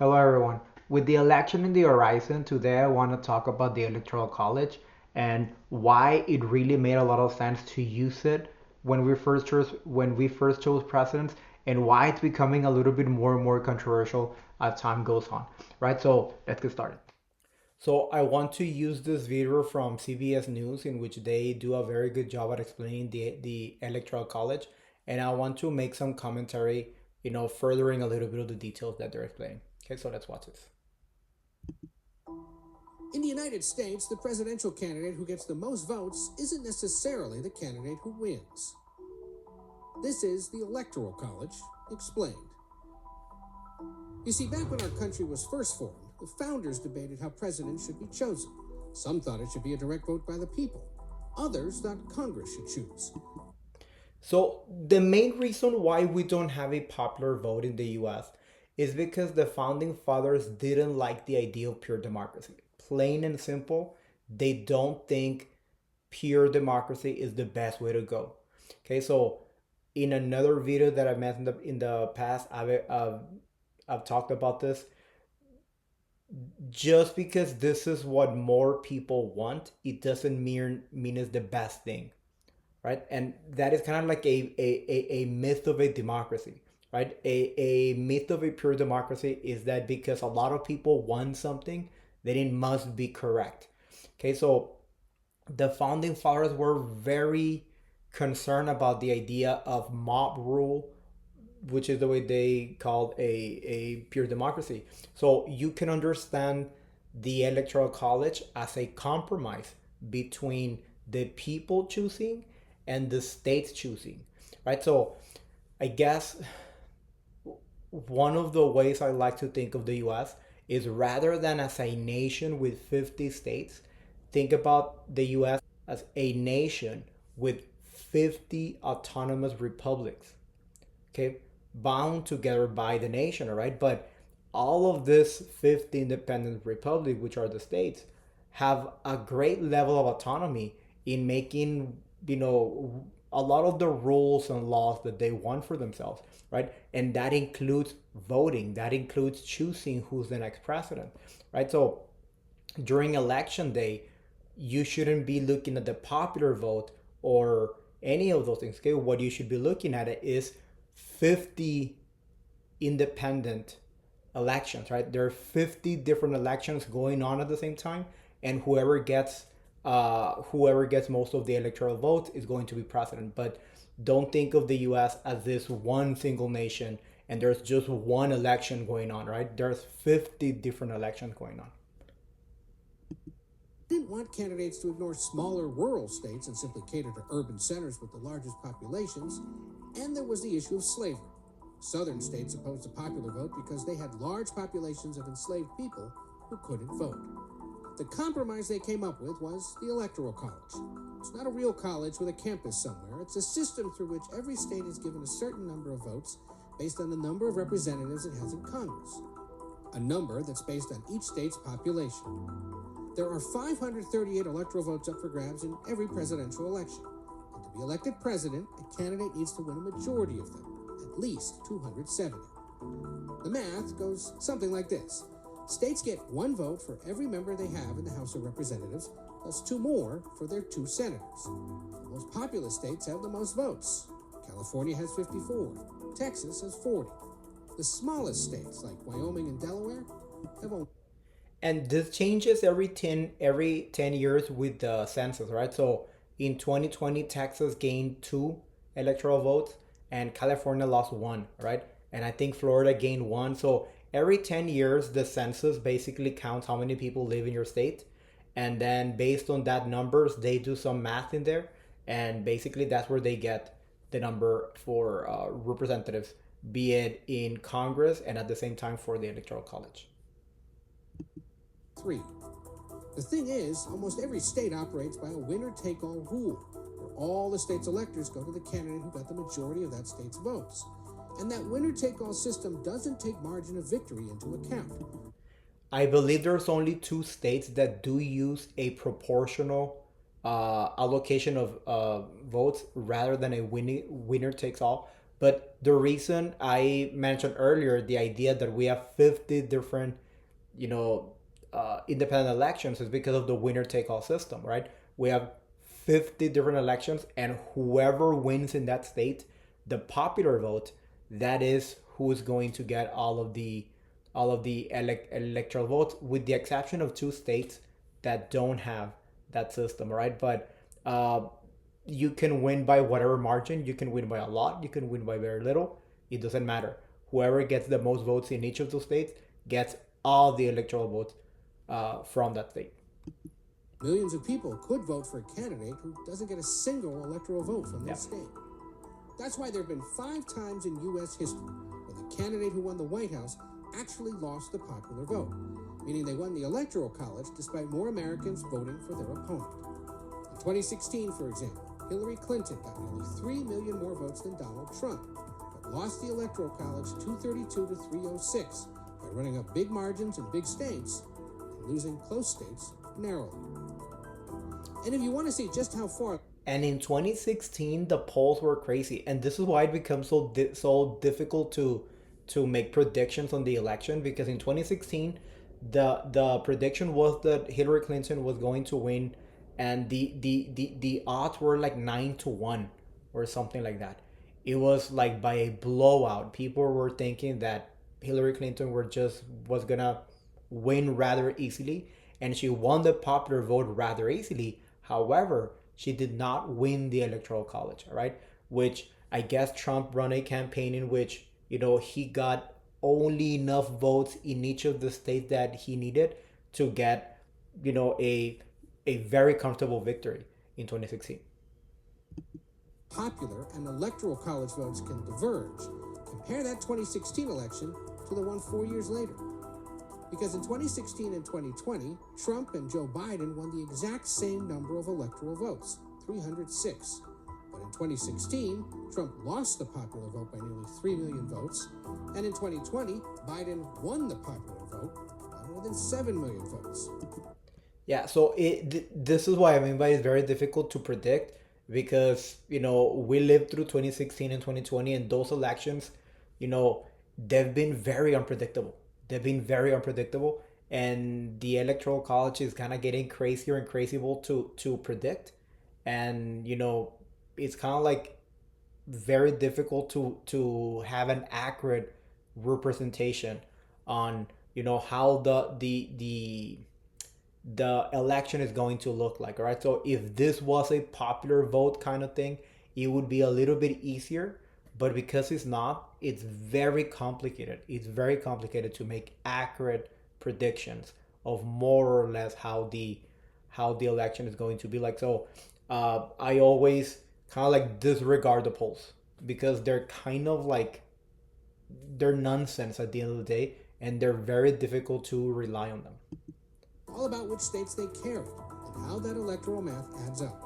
Hello, everyone. With the election in the horizon, today I want to talk about the Electoral College and why it really made a lot of sense to use it when we first chose presidents, and why it's becoming a little bit more and more controversial as time goes on. Right? So let's get started. So I want to use this video from CBS News in which they do a very good job at explaining the Electoral College, and I want to make some commentary, furthering a little bit of the details that they're explaining. Okay, so let's watch this. In the United States, the presidential candidate who gets the most votes isn't necessarily the candidate who wins. This is the Electoral College explained. You see, back when our country was first formed, the founders debated how presidents should be chosen. Some thought it should be a direct vote by the people. Others thought Congress should choose. So the main reason why we don't have a popular vote in the US is because the founding fathers didn't like the idea of pure democracy. Plain and simple, they don't think pure democracy is the best way to go. Okay, so in another video that I made in the past, I've talked about this. Just because this is what more people want, it doesn't mean it's the best thing, right? And that is kind of like a myth of a democracy, right? A myth of a pure democracy is that because a lot of people want something, then it must be correct. Okay, so the founding fathers were very concerned about the idea of mob rule, which is the way they called a pure democracy. So you can understand the electoral college as a compromise between the people choosing and the states choosing, right? So I guess one of the ways I like to think of the US is rather than as a nation with 50 states, think about the US as a nation with 50 autonomous republics, okay, bound together by the nation, all right? But all of this 50 independent republic, which are the states, have a great level of autonomy in making, a lot of the rules and laws that they want for themselves, right? And that includes voting, that includes choosing who's the next president, right? So during election day, you shouldn't be looking at the popular vote or any of those things. Okay, what you should be looking at is 50 independent elections, right? There are 50 different elections going on at the same time, and whoever gets most of the electoral votes is going to be president. But don't think of the U.S. as this one single nation, and there's just one election going on, right? There's 50 different elections going on. Didn't want candidates to ignore smaller rural states and simply cater to urban centers with the largest populations. And there was the issue of slavery. Southern states opposed the popular vote because they had large populations of enslaved people who couldn't vote. The compromise they came up with was the Electoral College. It's not a real college with a campus somewhere. It's a system through which every state is given a certain number of votes based on the number of representatives it has in Congress, a number that's based on each state's population. There are 538 electoral votes up for grabs in every presidential election. And to be elected president, a candidate needs to win a majority of them, at least 270. The math goes something like this. States get one vote for every member they have in the House of Representatives, plus two more for their two senators. The most populous states have the most votes. California has 54. Texas has 40. The smallest states, like Wyoming and Delaware, have only. And this changes every 10 years with the census, right? So in 2020, Texas gained two electoral votes and California lost one, right? And I think Florida gained one. So every 10 years, the census basically counts how many people live in your state. And then based on that numbers, they do some math in there. And basically that's where they get the number for representatives, be it in Congress and at the same time for the Electoral College. Three. The thing is, almost every state operates by a winner-take-all rule, where all the state's electors go to the candidate who got the majority of that state's votes. And that winner-take-all system doesn't take margin of victory into account. I believe there's only two states that do use a proportional allocation of votes rather than a winner takes all. But the reason I mentioned earlier, the idea that we have 50 different, you know, independent elections is because of the winner take all system, right? We have 50 different elections, and whoever wins in that state, the popular vote, that is who is going to get all of the electoral votes, with the exception of two states that don't have that system, right? But uh, you can win by whatever margin. You can win by a lot. You can win by very little. It doesn't matter. Whoever gets the most votes in each of those states gets all the electoral votes from that state. Millions of people could vote for a candidate who doesn't get a single electoral vote from their Yeah. state. That's why there have been 5 times in U.S. history where the candidate who won the White House actually lost the popular vote, meaning they won the Electoral College despite more Americans voting for their opponent. In 2016, for example, Hillary Clinton got nearly 3 million more votes than Donald Trump, but lost the Electoral College 232 to 306 by running up big margins in big states and losing close states narrowly. And if you want to see just how far. And in 2016, the polls were crazy, and this is why it becomes so difficult to make predictions on the election, because in 2016, the prediction was that Hillary Clinton was going to win, and the odds were like 9-1 or something like that. It was like by a blowout. People were thinking that Hillary Clinton was gonna win rather easily, and she won the popular vote rather easily. However, she did not win the electoral college, all right? Which I guess Trump run a campaign in which, he got only enough votes in each of the states that he needed to get, a very comfortable victory in 2016. Popular and electoral college votes can diverge. Compare that 2016 election to the one 4 years later. Because in 2016 and 2020, Trump and Joe Biden won the exact same number of electoral votes, 306. But in 2016, Trump lost the popular vote by nearly 3 million votes, and in 2020, Biden won the popular vote by more than 7 million votes. Yeah, so this is why I mean by it's very difficult to predict, because we lived through 2016 and 2020, and those elections, you know they've been very unpredictable. They've been very unpredictable, and the electoral college is kind of getting crazier and crazier to predict, and it's kind of like very difficult to have an accurate representation on how the election is going to look like. All right, so if this was a popular vote kind of thing, it would be a little bit easier, but because it's not, it's very complicated. It's very complicated to make accurate predictions of more or less how the election is going to be like. So I always kind of like disregard the polls, because they're kind of like, they're nonsense at the end of the day, and they're very difficult to rely on them. All about which states they carry and how that electoral math adds up.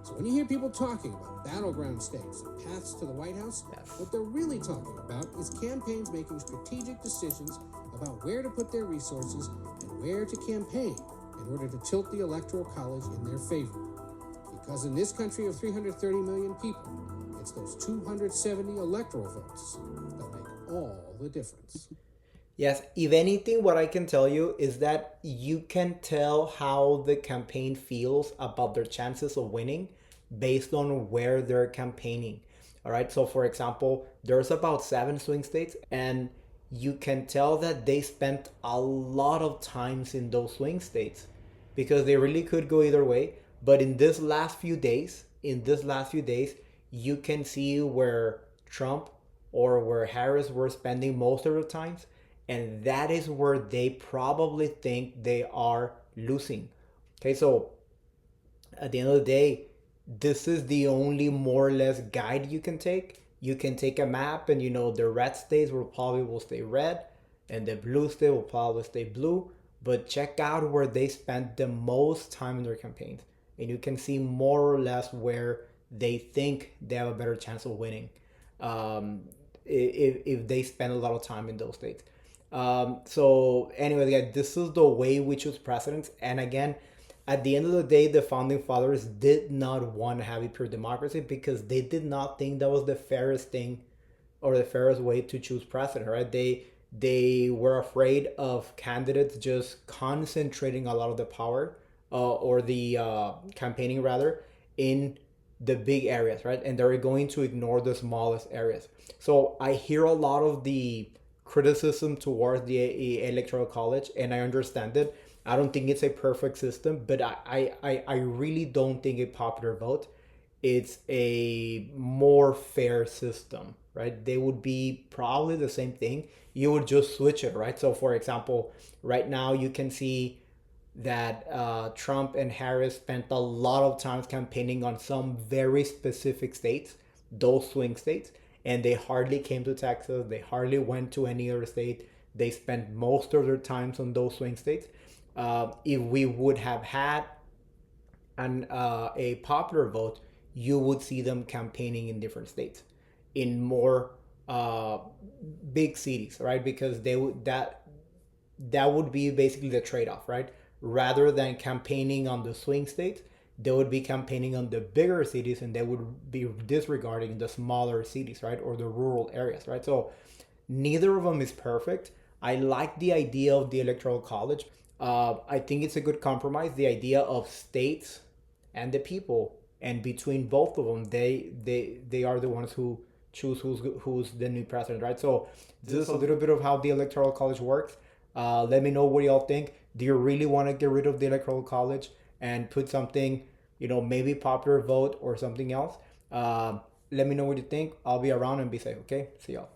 So when you hear people talking about battleground states and paths to the White House, Yes. what they're really talking about is campaigns making strategic decisions about where to put their resources and where to campaign in order to tilt the Electoral College in their favor. Because in this country of 330 million people, it's those 270 electoral votes that make all the difference. Yes, if anything, what I can tell you is that you can tell how the campaign feels about their chances of winning based on where they're campaigning. All right, so for example, there's about 7 swing states, and you can tell that they spent a lot of times in those swing states, because they really could go either way. But in this last few days, you can see where Trump or where Harris were spending most of the times, and that is where they probably think they are losing. Okay, so at the end of the day, this is the only more or less guide you can take. You can take a map, and the red states will stay red, and the blue state will probably stay blue. But check out where they spent the most time in their campaigns, and you can see more or less where they think they have a better chance of winning. Um, if they spend a lot of time in those states. So anyway, yeah, this is the way we choose presidents. And again, at the end of the day, the founding fathers did not want to have a pure democracy, because they did not think that was the fairest thing or the fairest way to choose president, right? They were afraid of candidates just concentrating a lot of the power, or the campaigning rather, in the big areas, right? And they're going to ignore the smallest areas. So I hear a lot of the criticism towards the electoral college, and I understand it. I don't think it's a perfect system, but I really don't think a popular vote it's a more fair system, right? They would be probably the same thing. You would just switch it, right? So, for example, right now you can see that Trump and Harris spent a lot of time campaigning on some very specific states, those swing states, and they hardly came to Texas. They hardly went to any other state. They spent most of their times on those swing states. If we would have had a popular vote, you would see them campaigning in different states, in more uh, big cities, right? Because they would that would be basically the trade-off, right? Rather than campaigning on the swing states, they would be campaigning on the bigger cities, and they would be disregarding the smaller cities, right, or the rural areas, right? So neither of them is perfect. I like the idea of the electoral college. I think it's a good compromise. The idea of states and the people, and between both of them, they are the ones who choose who's the new president, right? So this is a little bit of how the electoral college works. Let me know what y'all think. Do you really want to get rid of the electoral college and put something, maybe popular vote or something else? Let me know what you think. I'll be around, and be safe. Okay, see y'all.